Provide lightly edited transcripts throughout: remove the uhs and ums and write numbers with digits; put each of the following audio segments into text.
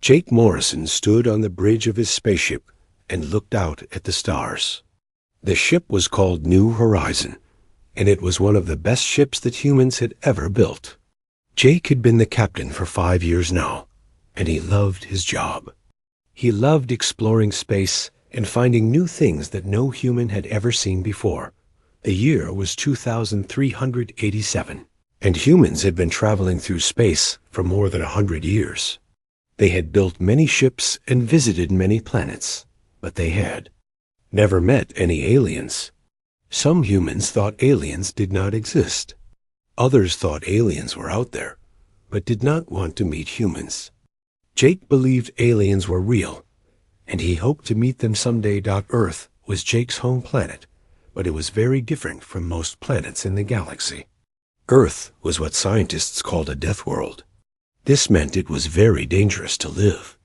Jake Morrison stood on the bridge of his spaceship and looked out at the stars. The ship was called New Horizon, and it was one of the best ships that humans had ever built. Jake had been the captain for 5 years now, and he loved his job. He loved exploring space and finding new things that no human had ever seen before. The year was 2387, and humans had been traveling through space for more than 100 years. They had built many ships and visited many planets, but they had never met any aliens. Some humans thought aliens did not exist. Others thought aliens were out there, but did not want to meet humans. Jake believed aliens were real, and he hoped to meet them someday. Earth was Jake's home planet, but it was very different from most planets in the galaxy. Earth was what scientists called a death world. This meant it was very dangerous to live.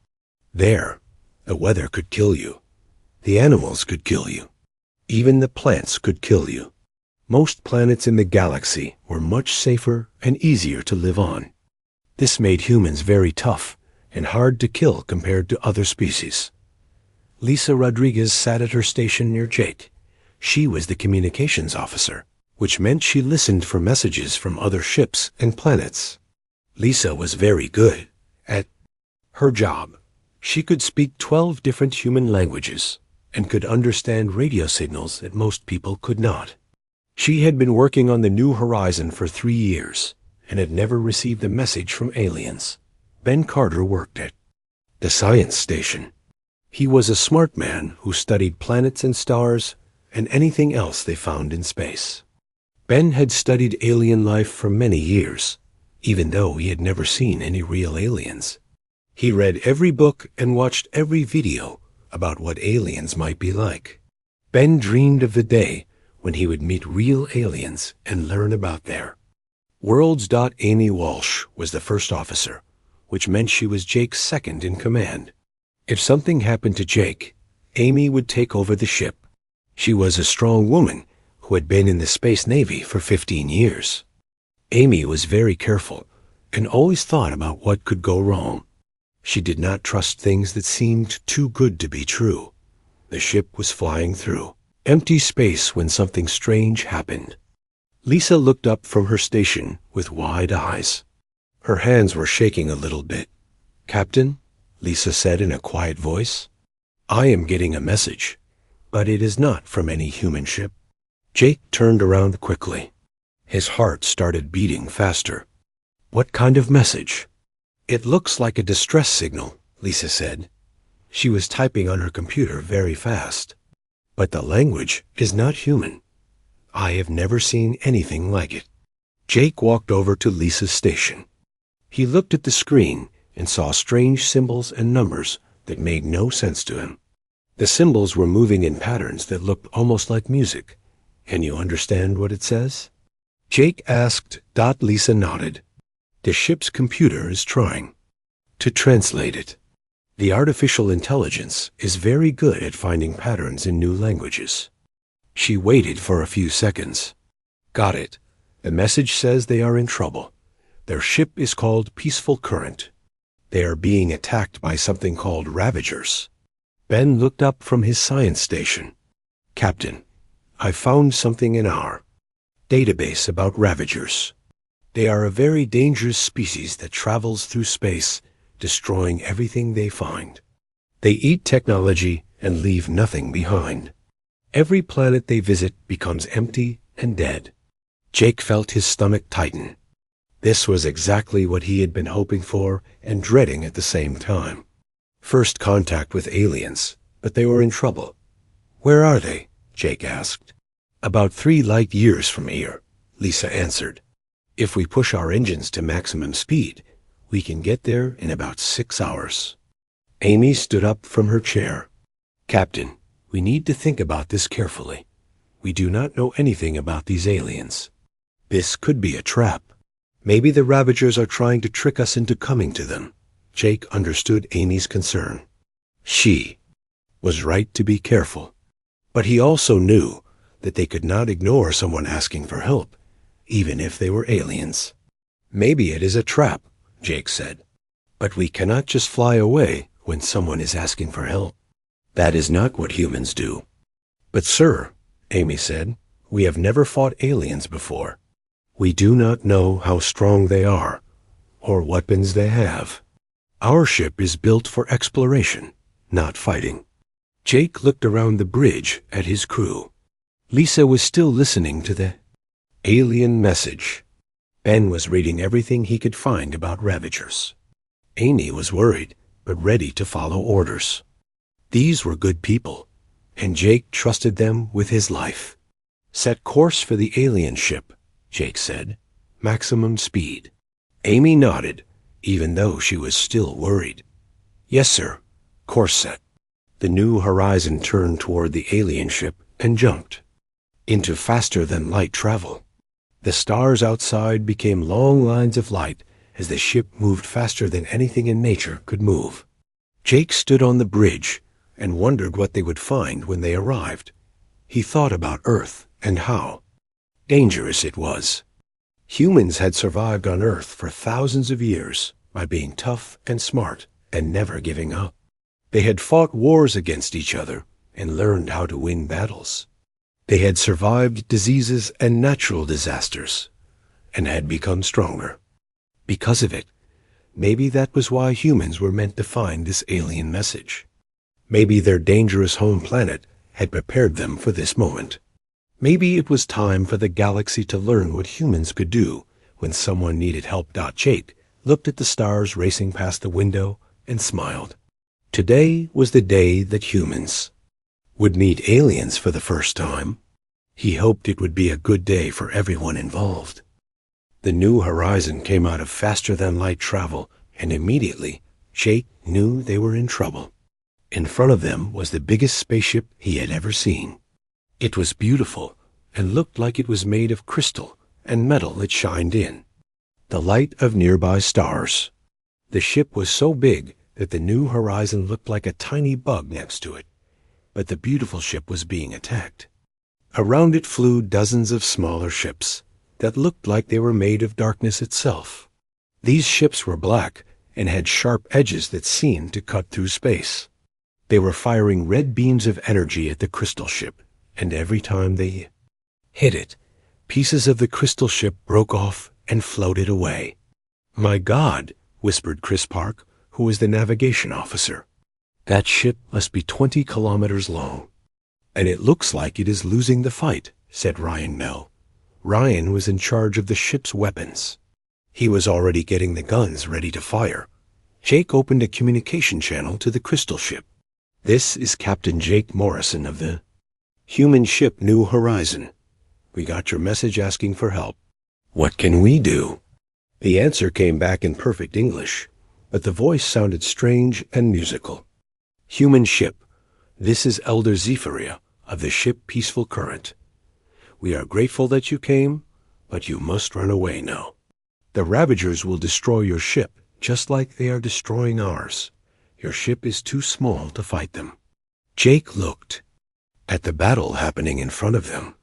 There, the weather could kill you. The animals could kill you. Even the plants could kill you. Most planets in the galaxy were much safer and easier to live on. This made humans very tough and hard to kill compared to other species. Lisa Rodriguez sat at her station near Jake. She was the communications officer, which meant she listened for messages from other ships and planets. Lisa was very good at her job. She could speak 12 different human languages and could understand radio signals that most people could not. She had been working on the New Horizon for 3 years and had never received a message from aliens. Ben Carter worked at the science station. He was a smart man who studied planets and stars and anything else they found in space. Ben had studied alien life for many years, even though he had never seen any real aliens. He read every book and watched every video about what aliens might be like. Ben dreamed of the day when he would meet real aliens and learn about their worlds. Amy Walsh was the first officer, which meant she was Jake's second in command. If something happened to Jake, Amy would take over the ship. She was a strong woman who had been in the Space Navy for 15 years. Amy was very careful and always thought about what could go wrong. She did not trust things that seemed too good to be true. The ship was flying through empty space when something strange happened. Lisa looked up from her station with wide eyes. Her hands were shaking a little bit. "Captain," Lisa said in a quiet voice, "I am getting a message, but it is not from any human ship." Jake turned around quickly. His heart started beating faster. "What kind of message?" "It looks like a distress signal," Lisa said. She was typing on her computer very fast. "But the language is not human. I have never seen anything like it." Jake walked over to Lisa's station. He looked at the screen and saw strange symbols and numbers that made no sense to him. The symbols were moving in patterns that looked almost like music. "Can you understand what it says?" Jake asked. Lisa nodded. "The ship's computer is trying to translate it. The artificial intelligence is very good at finding patterns in new languages." She waited for a few seconds. "Got it. The message says they are in trouble. Their ship is called Peaceful Current. They are being attacked by something called Ravagers." Ben looked up from his science station. "Captain, I found something in our database about Ravagers. They are a very dangerous species that travels through space, destroying everything they find. They eat technology and leave nothing behind. Every planet they visit becomes empty and dead." Jake felt his stomach tighten. This was exactly what he had been hoping for and dreading at the same time. First contact with aliens, but they were in trouble. "Where are they?" Jake asked. "About 3 light years from here," Lisa answered. "If we push our engines to maximum speed, we can get there in about 6 hours." Amy stood up from her chair. "Captain, we need to think about this carefully. We do not know anything about these aliens. This could be a trap. Maybe the Ravagers are trying to trick us into coming to them." Jake understood Amy's concern. She was right to be careful. But he also knew that they could not ignore someone asking for help, even if they were aliens. "Maybe it is a trap," Jake said. But we cannot just fly away when someone is asking for help. That is not what humans do. But sir, Amy said, we have never fought aliens before. We do not know how strong they are, or weapons they have. Our ship is built for exploration, not fighting. Jake looked around the bridge at his crew. Lisa was still listening to the alien message. Ben was reading everything he could find about Ravagers. Amy was worried, but ready to follow orders. These were good people, and Jake trusted them with his life. Set course for the alien ship, Jake said. Maximum speed. Amy nodded, even though she was still worried. Yes, sir. Course set. The New Horizon turned toward the alien ship and jumped into faster-than-light travel. The stars outside became long lines of light as the ship moved faster than anything in nature could move. Jake stood on the bridge and wondered what they would find when they arrived. He thought about Earth and how dangerous it was. Humans had survived on Earth for thousands of years by being tough and smart and never giving up. They had fought wars against each other and learned how to win battles. They had survived diseases and natural disasters and had become stronger. Because of it, maybe that was why humans were meant to find this alien message. Maybe their dangerous home planet had prepared them for this moment. Maybe it was time for the galaxy to learn what humans could do when someone needed help. Jake looked at the stars racing past the window and smiled. Today was the day that humans would meet aliens for the first time. He hoped it would be a good day for everyone involved. The New Horizon came out of faster-than-light travel, and immediately Jake knew they were in trouble. In front of them was the biggest spaceship he had ever seen. It was beautiful and looked like it was made of crystal and metal that shined in the light of nearby stars. The ship was so big that the New Horizon looked like a tiny bug next to it, but the beautiful ship was being attacked. Around it flew dozens of smaller ships that looked like they were made of darkness itself. These ships were black and had sharp edges that seemed to cut through space. They were firing red beams of energy at the crystal ship, and every time they hit it, pieces of the crystal ship broke off and floated away. My God, whispered Chris Park, who was the navigation officer. That ship must be 20 kilometers long. And it looks like it is losing the fight, said Ryan Mell. Ryan was in charge of the ship's weapons. He was already getting the guns ready to fire. Jake opened a communication channel to the crystal ship. This is Captain Jake Morrison of the human ship New Horizon. We got your message asking for help. What can we do? The answer came back in perfect English, but the voice sounded strange and musical. Human ship, this is Elder Zephyria of the ship Peaceful Current. We are grateful that you came, but you must run away now. The Ravagers will destroy your ship just like they are destroying ours. Your ship is too small to fight them. Jake looked at the battle happening in front of them.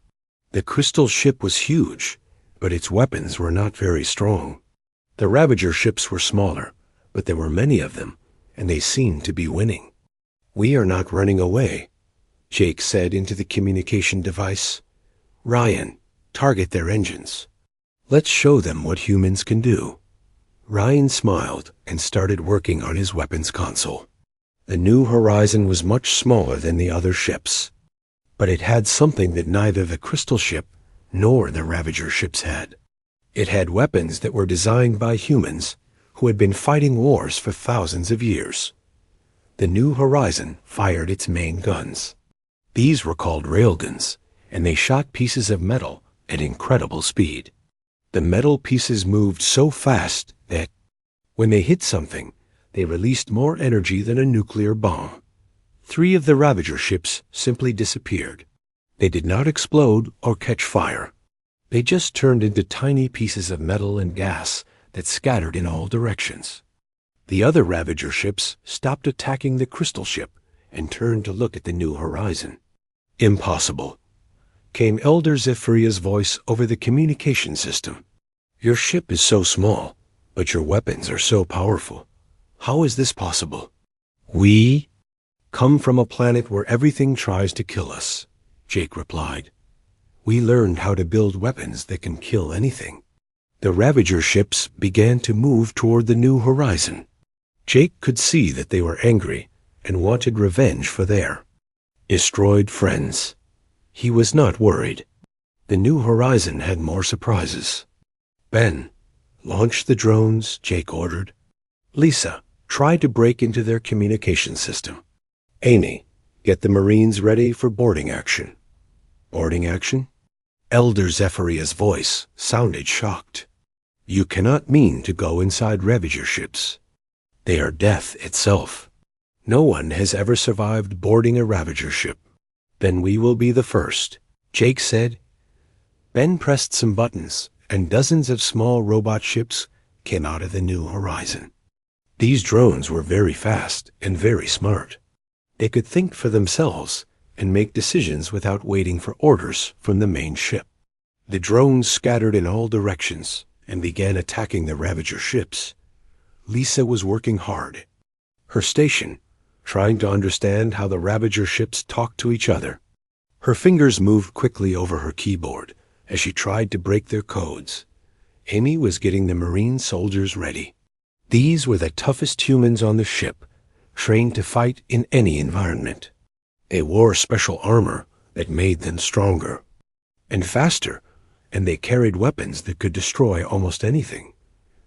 The crystal ship was huge, but its weapons were not very strong. The Ravager ships were smaller, but there were many of them, and they seemed to be winning. We are not running away, Jake said into the communication device. Ryan, target their engines. Let's show them what humans can do. Ryan smiled and started working on his weapons console. The New Horizon was much smaller than the other ships, but it had something that neither the Crystal ship nor the Ravager ships had. It had weapons that were designed by humans who had been fighting wars for thousands of years. The New Horizon fired its main guns. These were called railguns, and they shot pieces of metal at incredible speed. The metal pieces moved so fast that, when they hit something, they released more energy than a nuclear bomb. 3 of the Ravager ships simply disappeared. They did not explode or catch fire. They just turned into tiny pieces of metal and gas that scattered in all directions. The other Ravager ships stopped attacking the Crystal ship and turned to look at the New Horizon. Impossible, came Elder Zephyria's voice over the communication system. Your ship is so small, but your weapons are so powerful. How is this possible? We come from a planet where everything tries to kill us, Jake replied. We learned how to build weapons that can kill anything. The Ravager ships began to move toward the new horizon. Jake could see that they were angry and wanted revenge for their destroyed friends. He was not worried. The new horizon had more surprises. Ben, launch the drones, Jake ordered. Lisa, try to break into their communication system. Amy, get the Marines ready for boarding action. Boarding action? Elder Zephyr's voice sounded shocked. You cannot mean to go inside Ravager ships. They are death itself. No one has ever survived boarding a Ravager ship. Then we will be the first, Jake said. Ben pressed some buttons, and dozens of small robot ships came out of the new horizon. These drones were very fast and very smart. They could think for themselves and make decisions without waiting for orders from the main ship. The drones scattered in all directions and began attacking the Ravager ships. Lisa was working hard. Her station, trying to understand how the Ravager ships talked to each other. Her fingers moved quickly over her keyboard as she tried to break their codes. Amy was getting the Marine soldiers ready. These were the toughest humans on the ship, trained to fight in any environment. They wore special armor that made them stronger and faster, and they carried weapons that could destroy almost anything.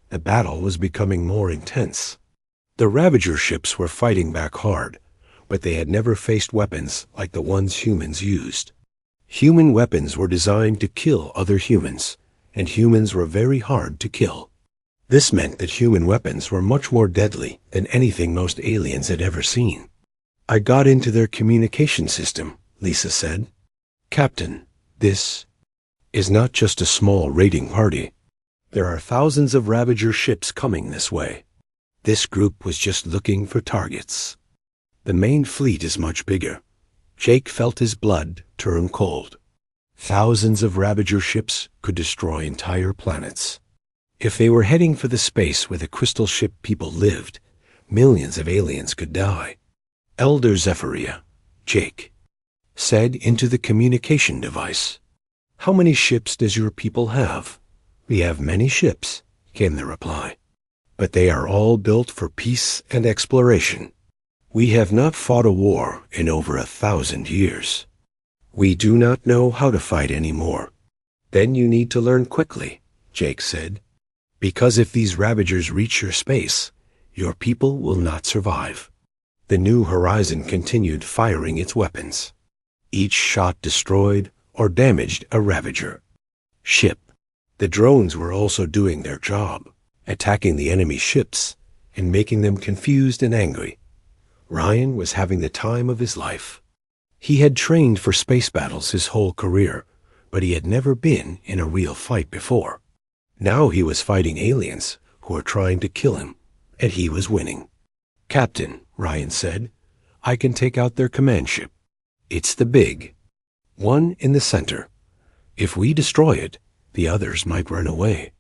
The battle was becoming more intense. The Ravager ships were fighting back hard, but they had never faced weapons like the ones humans used. Human weapons were designed to kill other humans, and humans were very hard to kill. This meant that human weapons were much more deadly than anything most aliens had ever seen. I got into their communication system, Lisa said. Captain, this is not just a small raiding party. There are thousands of Ravager ships coming this way. This group was just looking for targets. The main fleet is much bigger. Jake felt his blood turn cold. Thousands of Ravager ships could destroy entire planets. If they were heading for the space where the crystal ship people lived, millions of aliens could die. Elder Zephyria, Jake, said into the communication device, How many ships does your people have? We have many ships, came the reply. But they are all built for peace and exploration. We have not fought a war in over 1,000 years. We do not know how to fight anymore. Then you need to learn quickly, Jake said. Because if these Ravagers reach your space, your people will not survive. The new horizon continued firing its weapons. Each shot destroyed or damaged a Ravager ship. The drones were also doing their job, attacking the enemy ships and making them confused and angry. Ryan was having the time of his life. He had trained for space battles his whole career, but he had never been in a real fight before. Now he was fighting aliens who were trying to kill him, and he was winning. Captain, Ryan said, I can take out their command ship. It's the big one in the center. If we destroy it, the others might run away.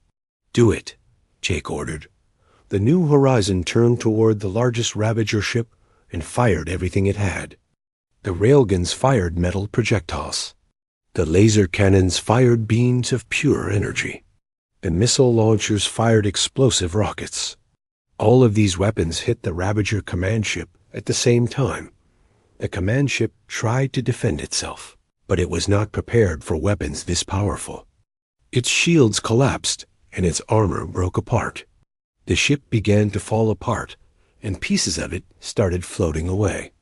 Do it, Jake ordered. The new horizon turned toward the largest Ravager ship and fired everything it had. The railguns fired metal projectiles. The laser cannons fired beams of pure energy. The missile launchers fired explosive rockets. All of these weapons hit the Ravager command ship at the same time. The command ship tried to defend itself, but it was not prepared for weapons this powerful. Its shields collapsed and its armor broke apart. The ship began to fall apart, and pieces of it started floating away.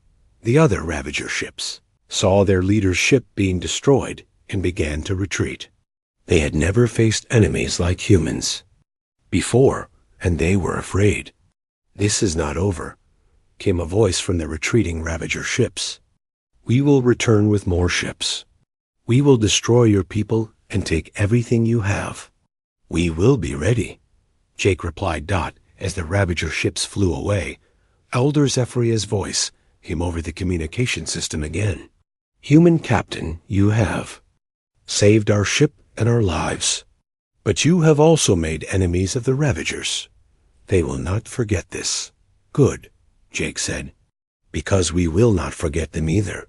The other Ravager ships saw their leader's ship being destroyed and began to retreat. They had never faced enemies like humans before, and they were afraid. This is not over, came a voice from the retreating Ravager ships. We will return with more ships. We will destroy your people and take everything you have. We will be ready, Jake replied as the Ravager ships flew away. Elder Zephyr's voice came over the communication system again. Human captain, you have saved our ship and our lives. But you have also made enemies of the Ravagers. They will not forget this. good," Jake said, "because we will not forget them either."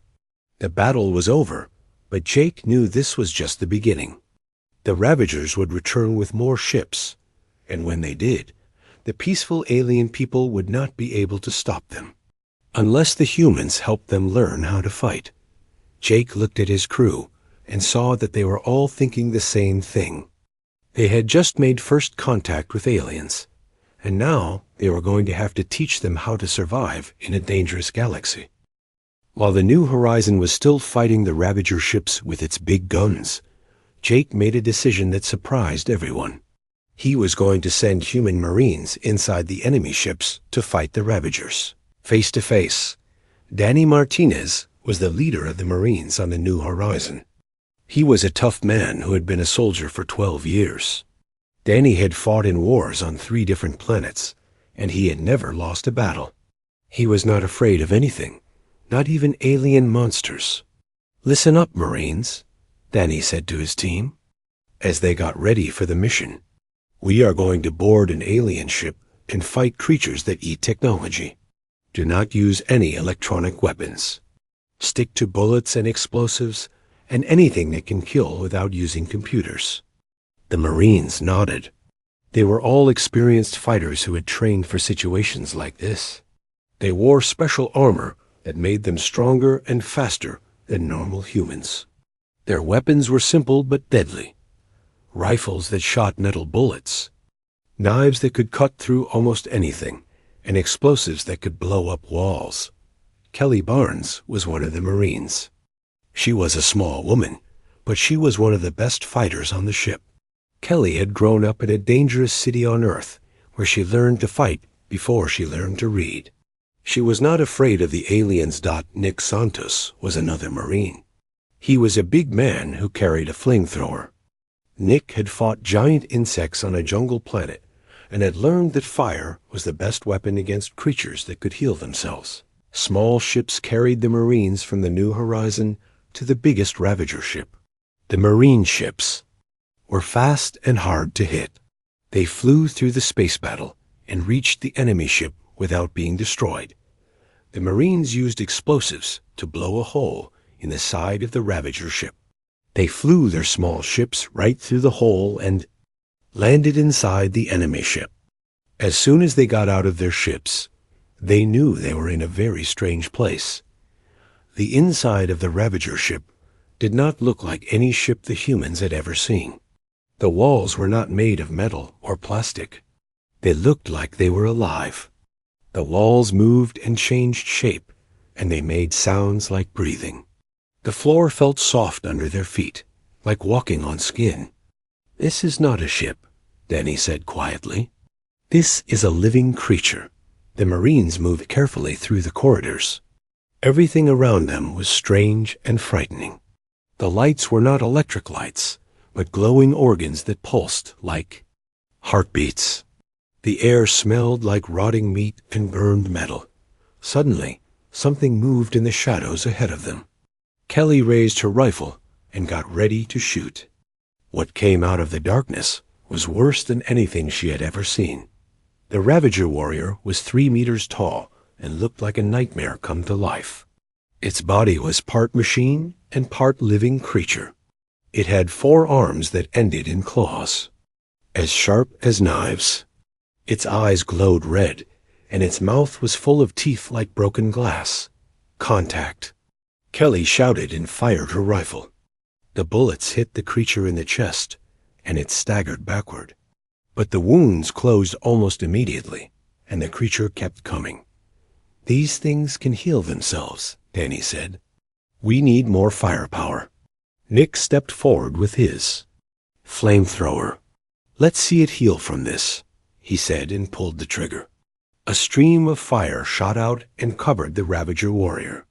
The battle was over, but Jake knew this was just the beginning. The Ravagers would return with more ships, and when they did, the peaceful alien people would not be able to stop them, unless the humans helped them learn how to fight. Jake looked at his crew and saw that they were all thinking the same thing. They had just made first contact with aliens, and now they were going to have to teach them how to survive in a dangerous galaxy. While the New Horizon was still fighting the Ravager ships with its big guns, Jake made a decision that surprised everyone. He was going to send human Marines inside the enemy ships to fight the Ravagers. Face to face, Danny Martinez was the leader of the Marines on the New Horizon. He was a tough man who had been a soldier for 12 years. Danny had fought in wars on 3 different planets, and he had never lost a battle. He was not afraid of anything, not even alien monsters. "Listen up, Marines," Danny said to his team, as they got ready for the mission. "We are going to board an alien ship and fight creatures that eat technology. Do not use any electronic weapons. Stick to bullets and explosives and anything that can kill without using computers." The Marines nodded. They were all experienced fighters who had trained for situations like this. They wore special armor that made them stronger and faster than normal humans. Their weapons were simple but deadly. Rifles that shot metal bullets, knives that could cut through almost anything, and explosives that could blow up walls. Kelly Barnes was one of the Marines. She was a small woman, but she was one of the best fighters on the ship. Kelly had grown up in a dangerous city on Earth, where she learned to fight before she learned to read. She was not afraid of the aliens. Nick Santos was another Marine. He was a big man who carried a flamethrower. Nick had fought giant insects on a jungle planet and had learned that fire was the best weapon against creatures that could heal themselves. Small ships carried the Marines from the New Horizon to the biggest Ravager ship. The Marine ships were fast and hard to hit. They flew through the space battle and reached the enemy ship without being destroyed. The Marines used explosives to blow a hole in the side of the Ravager ship. They flew their small ships right through the hole and landed inside the enemy ship. As soon as they got out of their ships, they knew they were in a very strange place. The inside of the Ravager ship did not look like any ship the humans had ever seen. The walls were not made of metal or plastic. They looked like they were alive. The walls moved and changed shape, and they made sounds like breathing. The floor felt soft under their feet, like walking on skin. "This is not a ship," Danny said quietly. "This is a living creature." The Marines moved carefully through the corridors. Everything around them was strange and frightening. The lights were not electric lights, but glowing organs that pulsed like heartbeats. The air smelled like rotting meat and burned metal. Suddenly, something moved in the shadows ahead of them. Kelly raised her rifle and got ready to shoot. What came out of the darkness was worse than anything she had ever seen. The Ravager warrior was 3 meters tall and looked like a nightmare come to life. Its body was part machine and part living creature. It had 4 arms that ended in claws, as sharp as knives. Its eyes glowed red, and its mouth was full of teeth like broken glass. Contact. Kelly shouted and fired her rifle. The bullets hit the creature in the chest, and it staggered backward. But the wounds closed almost immediately, and the creature kept coming. "These things can heal themselves," Danny said. "We need more firepower." Nick stepped forward with his flamethrower. "Let's see it heal from this," he said, and pulled the trigger. A stream of fire shot out and covered the Ravager warrior.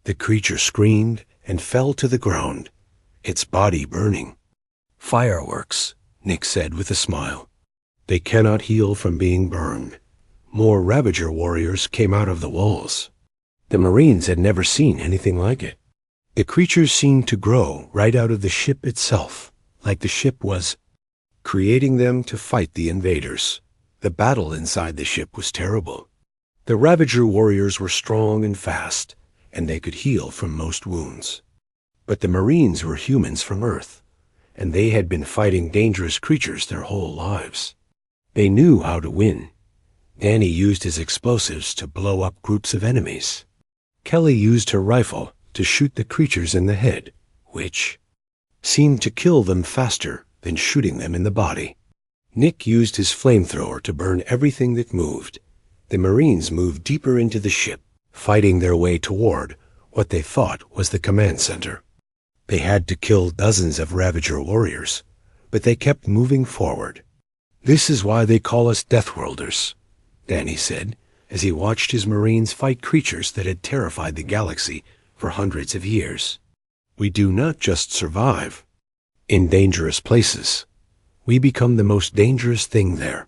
The creature screamed and fell to the ground, its body burning. "Fireworks," Nick said with a smile. "They cannot heal from being burned." More Ravager warriors came out of the walls. The Marines had never seen anything like it. The creatures seemed to grow right out of the ship itself, like the ship was creating them to fight the invaders. The battle inside the ship was terrible. The Ravager warriors were strong and fast, and they could heal from most wounds. But the Marines were humans from Earth, and they had been fighting dangerous creatures their whole lives. They knew how to win. Danny used his explosives to blow up groups of enemies. Kelly used her rifle to shoot the creatures in the head, which seemed to kill them faster than shooting them in the body. Nick used his flamethrower to burn everything that moved. The Marines moved deeper into the ship, fighting their way toward what they thought was the command center. They had to kill dozens of Ravager warriors, but they kept moving forward. "This is why they call us Deathworlders," Danny said, as he watched his Marines fight creatures that had terrified the galaxy for hundreds of years. "We do not just survive. In dangerous places, we become the most dangerous thing there."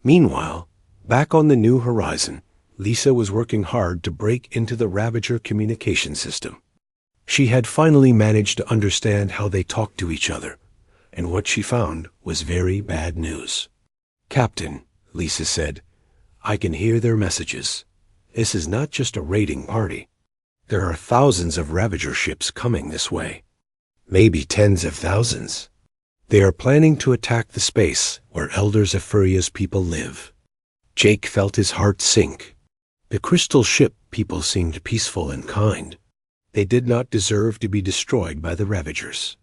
Meanwhile, back on the New Horizon, Lisa was working hard to break into the Ravager communication system. She had finally managed to understand how they talked to each other, and what she found was very bad news. "Captain," Lisa said, "I can hear their messages. This is not just a raiding party. There are thousands of Ravager ships coming this way. Maybe tens of thousands. They are planning to attack the space where Elder Zephyria's people live." Jake felt his heart sink. The crystal ship people seemed peaceful and kind. They did not deserve to be destroyed by the Ravagers.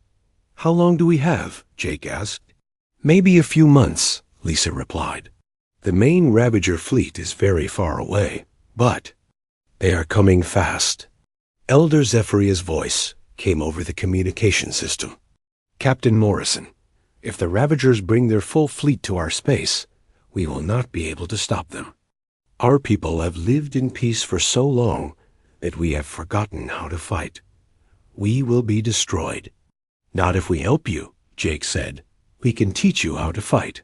"How long do we have?" Jake asked. "Maybe a few months," Lisa replied. "The main Ravager fleet is very far away, but they are coming fast." Elder Zephyria's voice came over the communication system. "Captain Morrison, if the Ravagers bring their full fleet to our space, we will not be able to stop them. Our people have lived in peace for so long that we have forgotten how to fight. We will be destroyed." "Not if we help you," Jake said. "We can teach you how to fight.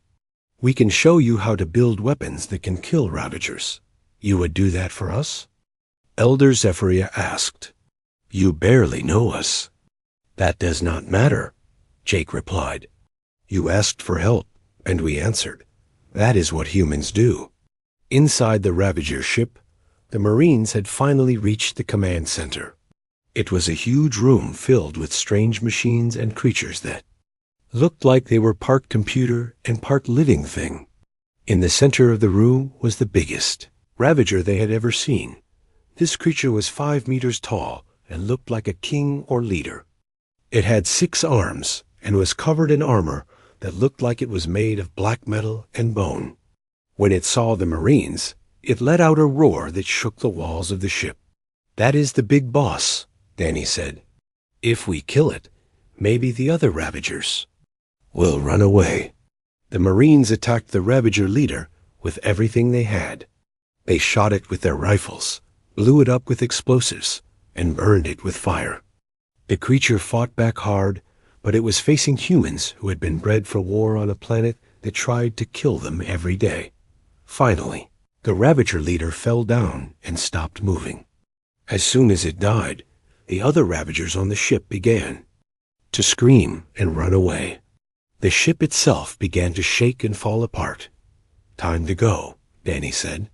We can show you how to build weapons that can kill Ravagers. You would do that for us?" Elder Zephyria asked. "You barely know us." "That does not matter," Jake replied. "You asked for help, and we answered. That is what humans do." Inside the Ravager ship, the Marines had finally reached the command center. It was a huge room filled with strange machines and creatures that looked like they were part computer and part living thing. In the center of the room was the biggest Ravager they had ever seen. This creature was 5 meters tall and looked like a king or leader. It had 6 arms and was covered in armor that looked like it was made of black metal and bone. When it saw the Marines, it let out a roar that shook the walls of the ship. "That is the big boss," Danny said. "If we kill it, maybe the other Ravagers will run away." The Marines attacked the Ravager leader with everything they had. They shot it with their rifles, blew it up with explosives, and burned it with fire. The creature fought back hard, but it was facing humans who had been bred for war on a planet that tried to kill them every day. Finally, the Ravager leader fell down and stopped moving. As soon as it died, the other Ravagers on the ship began to scream and run away. The ship itself began to shake and fall apart. "Time to go," Danny said.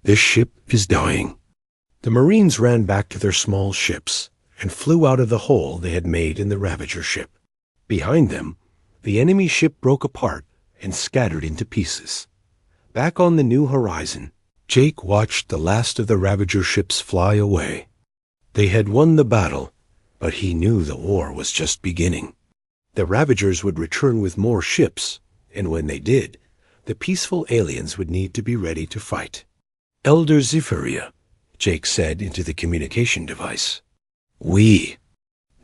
"This ship is dying." The Marines ran back to their small ships and flew out of the hole they had made in the Ravager ship. Behind them, the enemy ship broke apart and scattered into pieces. Back on the New Horizon, Jake watched the last of the Ravager ships fly away. They had won the battle, but he knew the war was just beginning. The Ravagers would return with more ships, and when they did, the peaceful aliens would need to be ready to fight. "Elder Zephyria," Jake said into the communication device. "We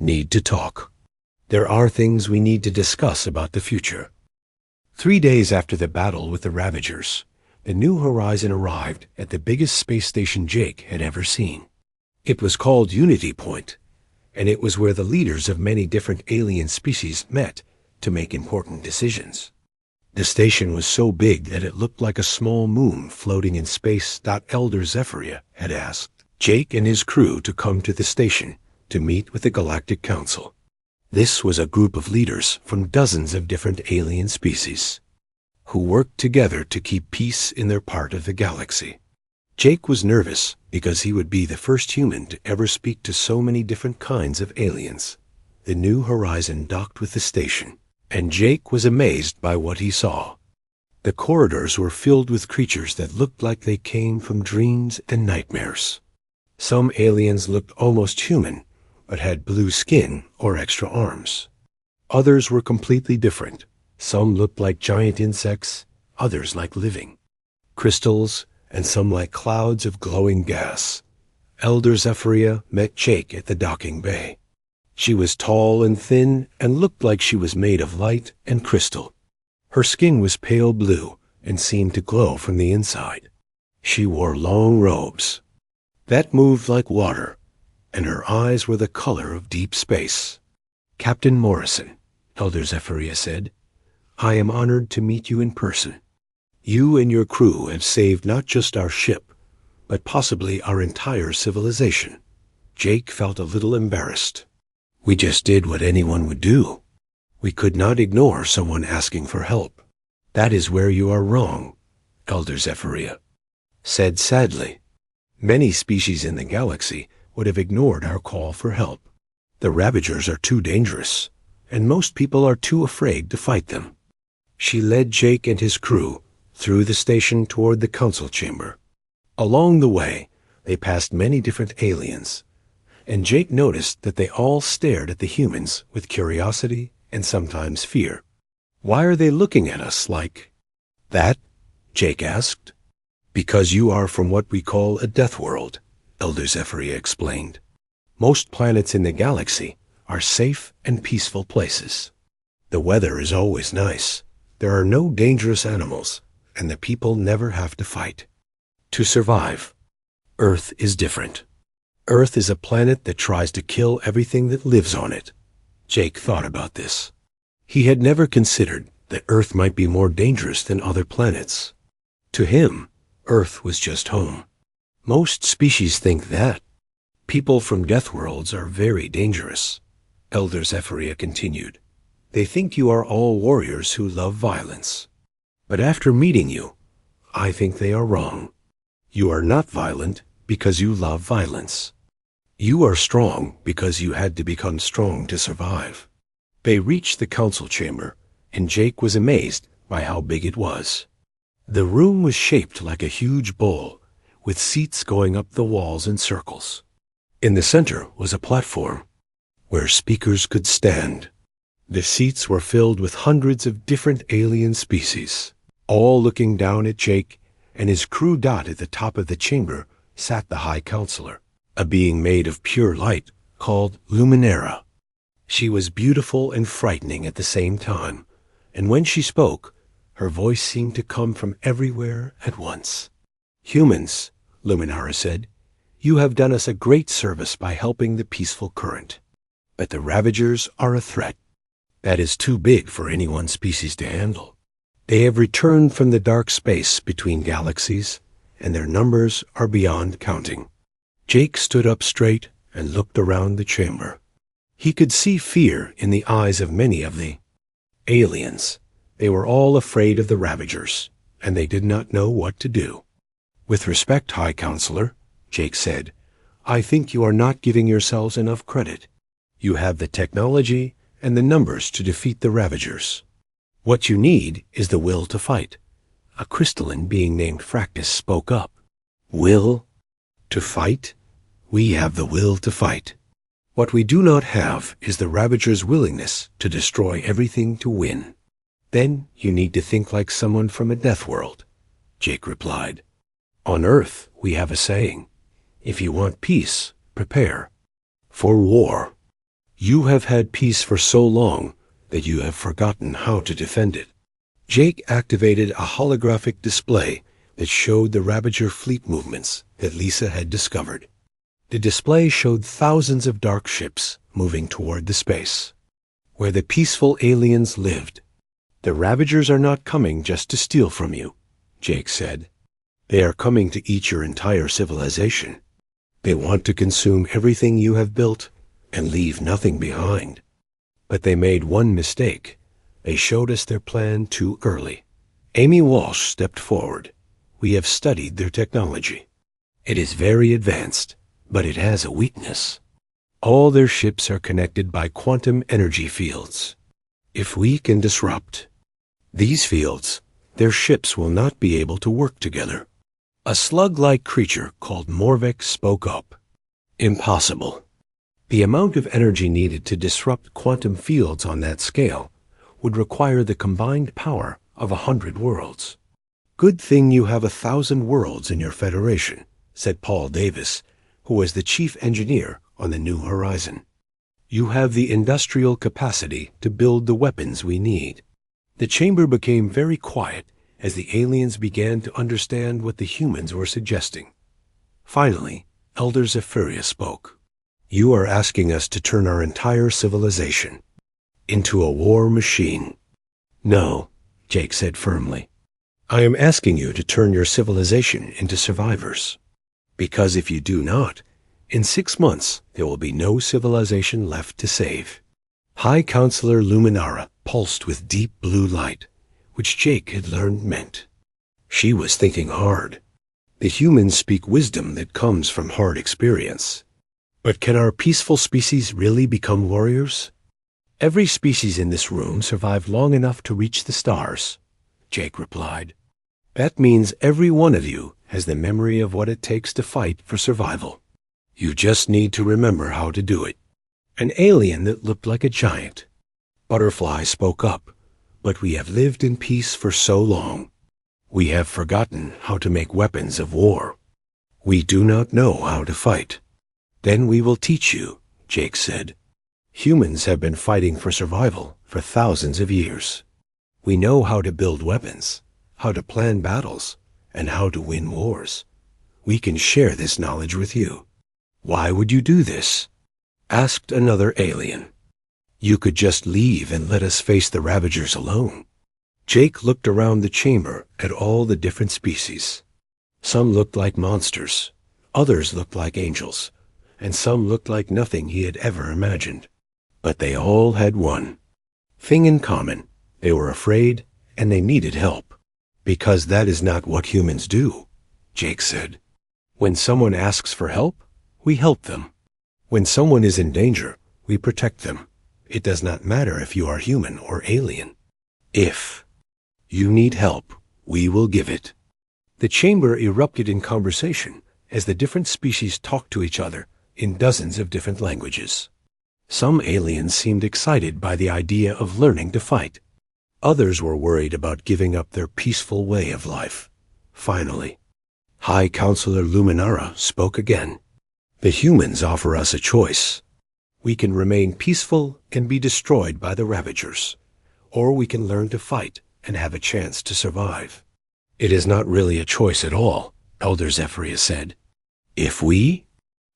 need to talk. There are things we need to discuss about the future." 3 days after the battle with the Ravagers, the New Horizon arrived at the biggest space station Jake had ever seen. It was called Unity Point, and it was where the leaders of many different alien species met to make important decisions. The station was so big that it looked like a small moon floating in space. Elder Zephyria had asked Jake and his crew to come to the station to meet with the Galactic Council. This was a group of leaders from dozens of different alien species who worked together to keep peace in their part of the galaxy. Jake was nervous because he would be the first human to ever speak to so many different kinds of aliens. The New Horizon docked with the station, and Jake was amazed by what he saw. The corridors were filled with creatures that looked like they came from dreams and nightmares. Some aliens looked almost human, but had blue skin or extra arms. Others were completely different. Some looked like giant insects, others like living crystals, and some like clouds of glowing gas. Elder Zephyria met Jake at the docking bay. She was tall and thin and looked like she was made of light and crystal. Her skin was pale blue and seemed to glow from the inside. She wore long robes that moved like water, and her eyes were the color of deep space. "Captain Morrison," Elder Zephyria said, "I am honored to meet you in person. You and your crew have saved not just our ship, but possibly our entire civilization." Jake felt a little embarrassed. "We just did what anyone would do. We could not ignore someone asking for help." "That is where you are wrong," Elder Zephyria said sadly. "Many species in the galaxy would have ignored our call for help. The Ravagers are too dangerous, and most people are too afraid to fight them." She led Jake and his crew through the station toward the council chamber. Along the way, they passed many different aliens, and Jake noticed that they all stared at the humans with curiosity and sometimes fear. "Why are they looking at us like that?" Jake asked. "Because you are from what we call a death world," Elder Zephyria explained. "Most planets in the galaxy are safe and peaceful places. The weather is always nice. There are no dangerous animals, and the people never have to fight to survive. Earth is different. Earth is a planet that tries to kill everything that lives on it." Jake thought about this. He had never considered that Earth might be more dangerous than other planets. To him, Earth was just home. Most species think that. "People from death worlds are very dangerous," Elder Zephyria continued. "They think you are all warriors who love violence. But after meeting you, I think they are wrong. You are not violent because you love violence. You are strong because you had to become strong to survive." They reached the council chamber, and Jake was amazed by how big it was. The room was shaped like a huge bowl, with seats going up the walls in circles. In the center was a platform where speakers could stand. The seats were filled with hundreds of different alien species, all looking down at Jake and his crew. Dot at the top of the chamber sat the High Counselor, a being made of pure light called Luminera. She was beautiful and frightening at the same time, and when she spoke, her voice seemed to come from everywhere at once. "Humans," Luminara said, "you have done us a great service by helping the peaceful current. But the Ravagers are a threat that is too big for any one species to handle. They have returned from the dark space between galaxies, and their numbers are beyond counting." Jake stood up straight and looked around the chamber. He could see fear in the eyes of many of the aliens. They were all afraid of the Ravagers, and they did not know what to do. "With respect, High Counselor," Jake said, "I think you are not giving yourselves enough credit. You have the technology and the numbers to defeat the Ravagers. What you need is the will to fight." A crystalline being named Fractus spoke up. "Will to fight? We have the will to fight. What we do not have is the Ravagers' willingness to destroy everything to win." "Then you need to think like someone from a death world," Jake replied. "On Earth, we have a saying, if you want peace, prepare for war. You have had peace for so long that you have forgotten how to defend it." Jake activated a holographic display that showed the Ravager fleet movements that Lisa had discovered. The display showed thousands of dark ships moving toward the space where the peaceful aliens lived. "The Ravagers are not coming just to steal from you," Jake said. "They are coming to eat your entire civilization. They want to consume everything you have built and leave nothing behind." But they made one mistake. They showed us their plan too early. Amy Walsh stepped forward. "We have studied their technology. It is very advanced, but it has a weakness. All their ships are connected by quantum energy fields. If we can disrupt these fields, their ships will not be able to work together. A slug-like creature called Morvek spoke up. Impossible. The amount of energy needed to disrupt quantum fields on that scale would require the combined power of 100 worlds. Good thing you have 1,000 worlds in your Federation, said Paul Davis, who was the chief engineer on the New Horizon. You have the industrial capacity to build the weapons we need. The chamber became very quiet as the aliens began to understand what the humans were suggesting. Finally, Elder Zephyria spoke. You are asking us to turn our entire civilization into a war machine. No, Jake said firmly. I am asking you to turn your civilization into survivors. Because if you do not, in 6 months there will be no civilization left to save. High Counselor Luminara pulsed with deep blue light, which Jake had learned meant. She was thinking hard. The humans speak wisdom that comes from hard experience. But can our peaceful species really become warriors? Every species in this room survived long enough to reach the stars, Jake replied. That means every one of you has the memory of what it takes to fight for survival. You just need to remember how to do it. An alien that looked like a giant. Butterfly spoke up, but we have lived in peace for so long. We have forgotten how to make weapons of war. We do not know how to fight. Then we will teach you, Jake said. Humans have been fighting for survival for thousands of years. We know how to build weapons, how to plan battles, and how to win wars. We can share this knowledge with you. Why would you do this? Asked another alien. You could just leave and let us face the Ravagers alone. Jake looked around the chamber at all the different species. Some looked like monsters, others looked like angels, and some looked like nothing he had ever imagined. But they all had one thing in common. They were afraid and they needed help. Because that is not what humans do, Jake said. When someone asks for help, we help them. When someone is in danger, we protect them. It does not matter if you are human or alien. If you need help, we will give it. The chamber erupted in conversation as the different species talked to each other in dozens of different languages. Some aliens seemed excited by the idea of learning to fight. Others were worried about giving up their peaceful way of life. Finally, High Counselor Luminara spoke again. The humans offer us a choice. We can remain peaceful and be destroyed by the Ravagers, or we can learn to fight and have a chance to survive. It is not really a choice at all, Elder Zephyria said. If we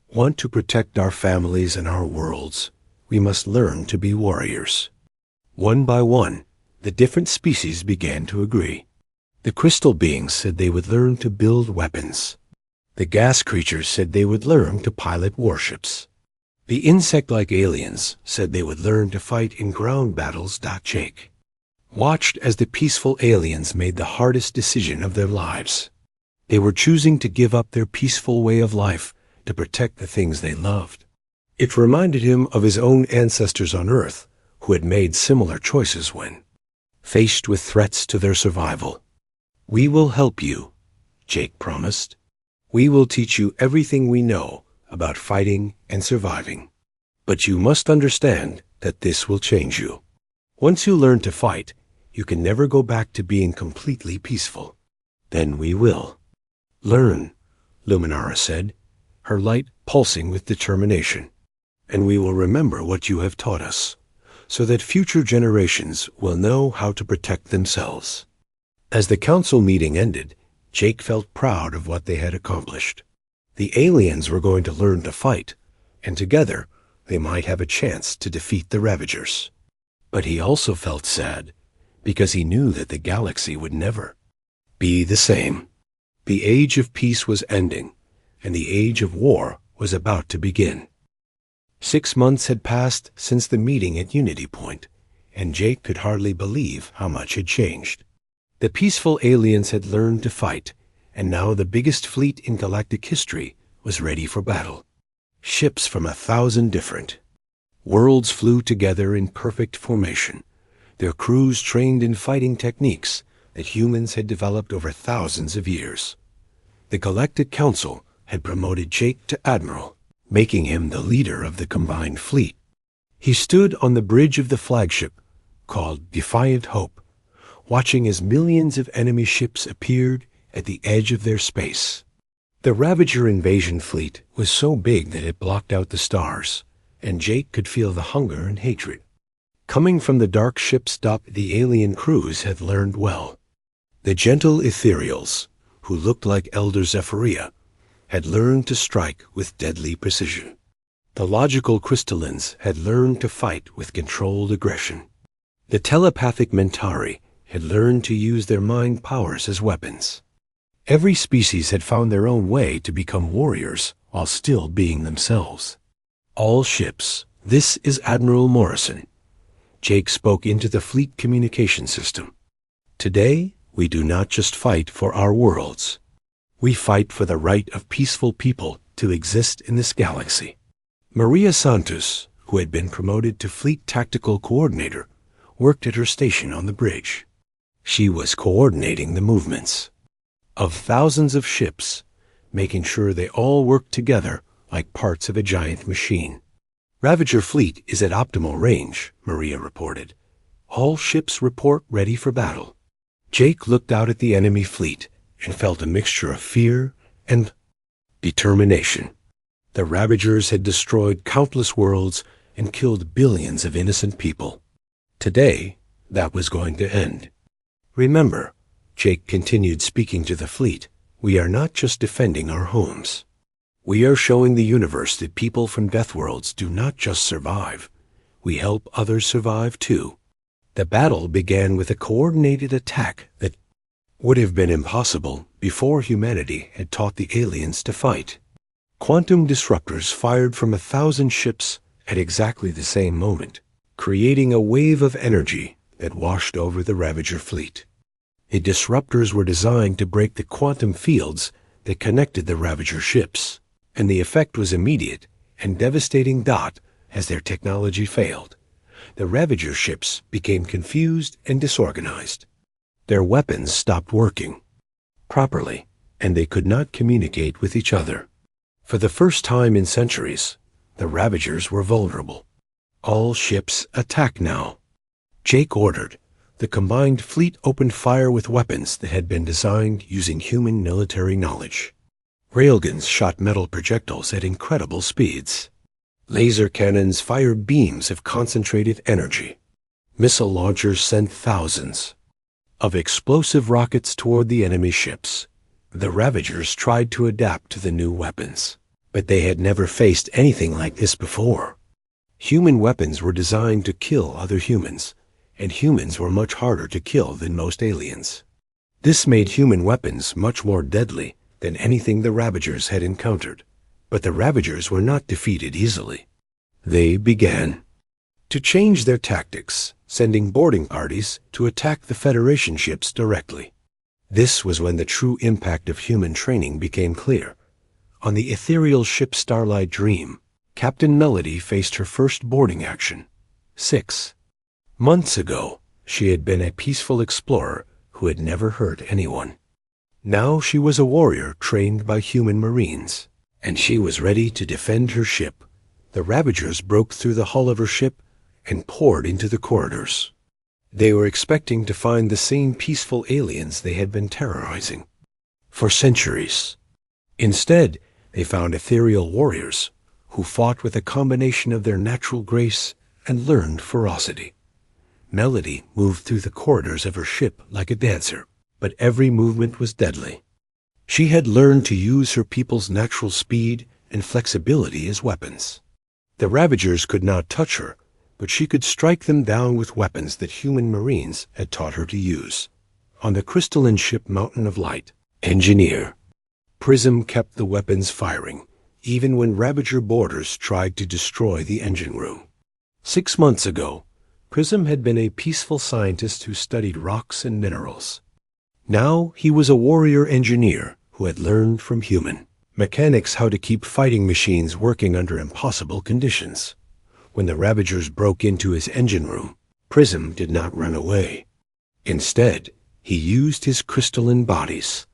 want to protect our families and our worlds, we must learn to be warriors. One by one, the different species began to agree. The crystal beings said they would learn to build weapons. The gas creatures said they would learn to pilot warships. The insect-like aliens said they would learn to fight in ground battles. Jake watched as the peaceful aliens made the hardest decision of their lives. They were choosing to give up their peaceful way of life to protect the things they loved. It reminded him of his own ancestors on Earth who had made similar choices when faced with threats to their survival. We will help you, Jake promised. We will teach you everything we know about fighting and surviving. But you must understand that this will change you. Once you learn to fight, you can never go back to being completely peaceful. Then we will. Learn, Luminara said, her light pulsing with determination. And we will remember what you have taught us, so that future generations will know how to protect themselves. As the council meeting ended, Jake felt proud of what they had accomplished. The aliens were going to learn to fight, and together they might have a chance to defeat the Ravagers. But he also felt sad, because he knew that the galaxy would never be the same. The age of peace was ending, and the age of war was about to begin. 6 months had passed since the meeting at Unity Point, and Jake could hardly believe how much had changed. The peaceful aliens had learned to fight, and now the biggest fleet in galactic history was ready for battle. Ships from 1,000 different worlds flew together in perfect formation, their crews trained in fighting techniques that humans had developed over thousands of years. The Galactic Council had promoted Jake to Admiral, making him the leader of the combined fleet. He stood on the bridge of the flagship, called Defiant Hope, watching as millions of enemy ships appeared at the edge of their space. The Ravager invasion fleet was so big that it blocked out the stars, and Jake could feel the hunger and hatred. Coming from the dark ships the alien crews had learned well. The gentle ethereals, who looked like Elder Zephyria, had learned to strike with deadly precision. The logical crystallines had learned to fight with controlled aggression. The telepathic Mentari had learned to use their mind powers as weapons. Every species had found their own way to become warriors while still being themselves. All ships, this is Admiral Morrison. Jake spoke into the fleet communication system. Today, we do not just fight for our worlds. We fight for the right of peaceful people to exist in this galaxy. Maria Santos, who had been promoted to Fleet Tactical Coordinator, worked at her station on the bridge. She was coordinating the movements of thousands of ships, making sure they all worked together like parts of a giant machine. Ravager fleet is at optimal range, Maria reported. All ships report ready for battle. Jake looked out at the enemy fleet and felt a mixture of fear and determination. The Ravagers had destroyed countless worlds and killed billions of innocent people. Today, that was going to end. Remember, Jake continued speaking to the fleet, we are not just defending our homes. We are showing the universe that people from Deathworlds do not just survive. We help others survive too. The battle began with a coordinated attack that would have been impossible before humanity had taught the aliens to fight. Quantum disruptors fired from 1,000 ships at exactly the same moment, creating a wave of energy that washed over the Ravager fleet. The disruptors were designed to break the quantum fields that connected the Ravager ships, and the effect was immediate and devastating. As their technology failed, the Ravager ships became confused and disorganized. Their weapons stopped working properly, and they could not communicate with each other. For the first time in centuries, the Ravagers were vulnerable. All ships attack now. Jake ordered. The combined fleet opened fire with weapons that had been designed using human military knowledge. Railguns shot metal projectiles at incredible speeds. Laser cannons fired beams of concentrated energy. Missile launchers sent thousands of explosive rockets toward the enemy ships. The Ravagers tried to adapt to the new weapons, but they had never faced anything like this before. Human weapons were designed to kill other humans, and humans were much harder to kill than most aliens. This made human weapons much more deadly than anything the Ravagers had encountered. But the Ravagers were not defeated easily. They began to change their tactics, sending boarding parties to attack the Federation ships directly. This was when the true impact of human training became clear. On the ethereal ship Starlight Dream, Captain Melody faced her first boarding action. 6 months ago, she had been a peaceful explorer who had never hurt anyone. Now she was a warrior trained by human marines, and she was ready to defend her ship. The Ravagers broke through the hull of her ship and poured into the corridors. They were expecting to find the same peaceful aliens they had been terrorizing for centuries. Instead, they found ethereal warriors who fought with a combination of their natural grace and learned ferocity. Melody moved through the corridors of her ship like a dancer, but every movement was deadly. She had learned to use her people's natural speed and flexibility as weapons. The Ravagers could not touch her, but she could strike them down with weapons that human marines had taught her to use. On the crystalline ship Mountain of Light, Engineer Prism kept the weapons firing, even when Ravager boarders tried to destroy the engine room. 6 months ago, Prism had been a peaceful scientist who studied rocks and minerals. Now he was a warrior engineer who had learned from human mechanics how to keep fighting machines working under impossible conditions. When the Ravagers broke into his engine room, Prism did not run away. Instead, he used his crystalline body's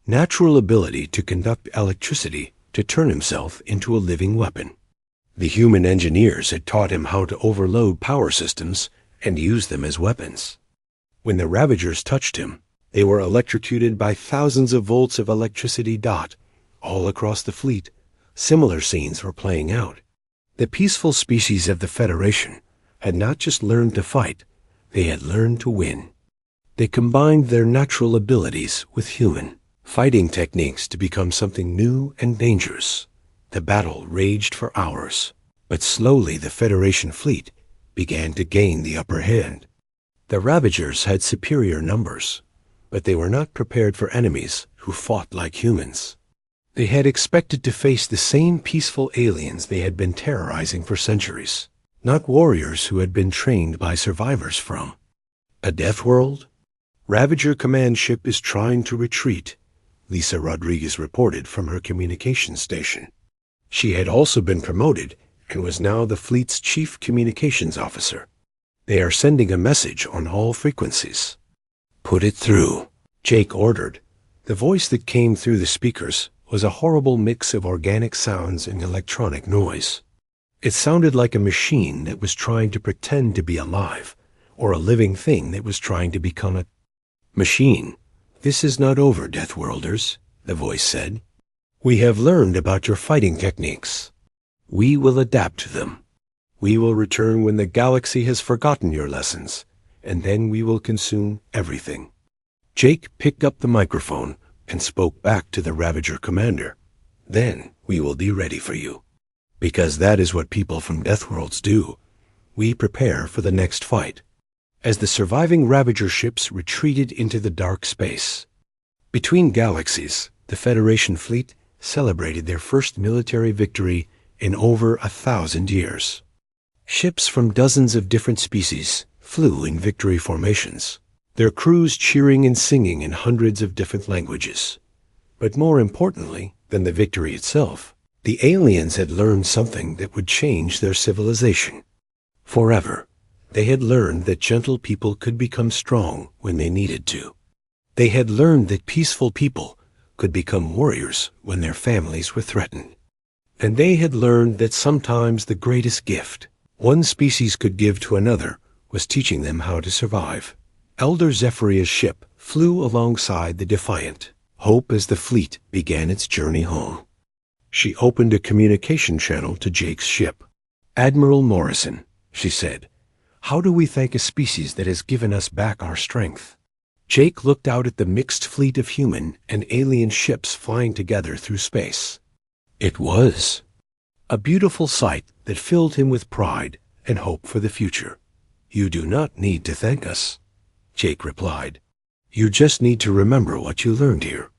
natural ability to conduct electricity to turn himself into a living weapon. The human engineers had taught him how to overload power systems and use them as weapons. When the Ravagers touched him, they were electrocuted by thousands of volts of electricity. All across the fleet, similar scenes were playing out. The peaceful species of the Federation had not just learned to fight, they had learned to win. They combined their natural abilities with human fighting techniques to become something new and dangerous. The battle raged for hours, but slowly the Federation fleet began to gain the upper hand. The Ravagers had superior numbers, but they were not prepared for enemies who fought like humans. They had expected to face the same peaceful aliens they had been terrorizing for centuries, not warriors who had been trained by survivors from a death world. Ravager command ship is trying to retreat, Lisa Rodriguez reported from her communications station. She had also been promoted and was now the fleet's chief communications officer. They are sending a message on all frequencies. Put it through, Jake ordered. The voice that came through the speakers was a horrible mix of organic sounds and electronic noise. It sounded like a machine that was trying to pretend to be alive, or a living thing that was trying to become a machine. This is not over, Deathworlders, the voice said. We have learned about your fighting techniques. We will adapt to them. We will return when the galaxy has forgotten your lessons, and then we will consume everything. Jake picked up the microphone and spoke back to the Ravager commander. Then we will be ready for you. Because that is what people from Deathworlds do. We prepare for the next fight. As the surviving Ravager ships retreated into the dark space between galaxies, the Federation fleet celebrated their first military victory in over 1,000 years. Ships from dozens of different species flew in victory formations, their crews cheering and singing in hundreds of different languages. But more importantly than the victory itself, the aliens had learned something that would change their civilization forever. They had learned that gentle people could become strong when they needed to. They had learned that peaceful people could become warriors when their families were threatened. And they had learned that sometimes the greatest gift one species could give to another was teaching them how to survive. Elder Zephyr's ship flew alongside the Defiant, Hope as the fleet began its journey home. She opened a communication channel to Jake's ship. Admiral Morrison, she said, how do we thank a species that has given us back our strength? Jake looked out at the mixed fleet of human and alien ships flying together through space. It was a beautiful sight that filled him with pride and hope for the future. You do not need to thank us, Jake replied. You just need to remember what you learned here.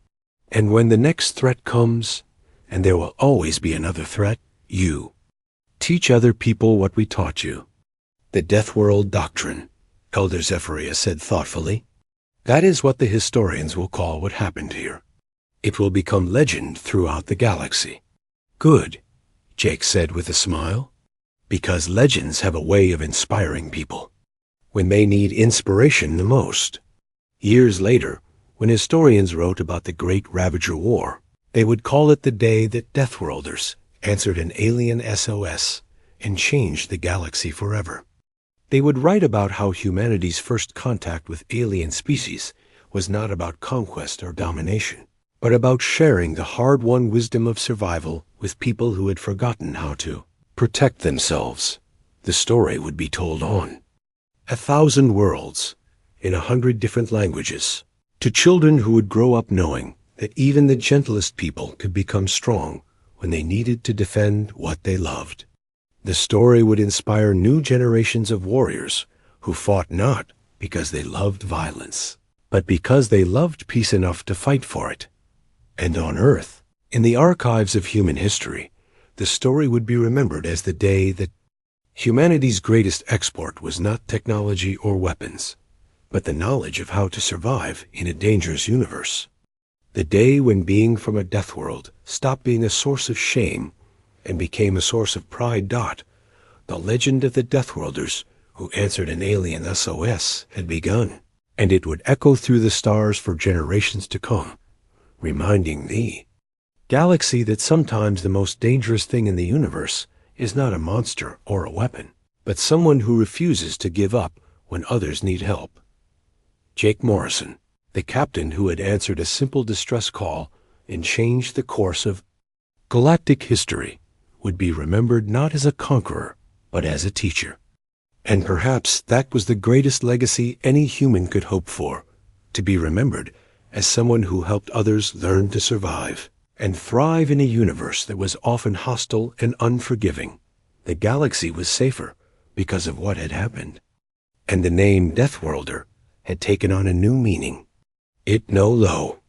And when the next threat comes, and there will always be another threat, you teach other people what we taught you. The Death World Doctrine, Elder Zephyria said thoughtfully. That is what the historians will call what happened here. It will become legend throughout the galaxy. Good, Jake said with a smile, because legends have a way of inspiring people when they need inspiration the most. Years later, when historians wrote about the Great Ravager War, they would call it the day that Deathworlders answered an alien SOS and changed the galaxy forever. They would write about how humanity's first contact with alien species was not about conquest or domination, but about sharing the hard-won wisdom of survival with people who had forgotten how to protect themselves. The story would be told on 1,000 worlds, in 100 different languages, to children who would grow up knowing that even the gentlest people could become strong when they needed to defend what they loved. The story would inspire new generations of warriors who fought not because they loved violence, but because they loved peace enough to fight for it. And on Earth, in the archives of human history, the story would be remembered as the day that humanity's greatest export was not technology or weapons, but the knowledge of how to survive in a dangerous universe. The day when being from a death world stopped being a source of shame and became a source of pride. The legend of the Deathworlders who answered an alien SOS had begun, and it would echo through the stars for generations to come, reminding the galaxy that sometimes the most dangerous thing in the universe is not a monster or a weapon, but someone who refuses to give up when others need help. Jake Morrison, the captain who had answered a simple distress call and changed the course of galactic history, would be remembered not as a conqueror, but as a teacher. And perhaps that was the greatest legacy any human could hope for, to be remembered as someone who helped others learn to survive and thrive in a universe that was often hostile and unforgiving. The galaxy was safer because of what had happened, and the name Deathworlder had taken on a new meaning. It no lo.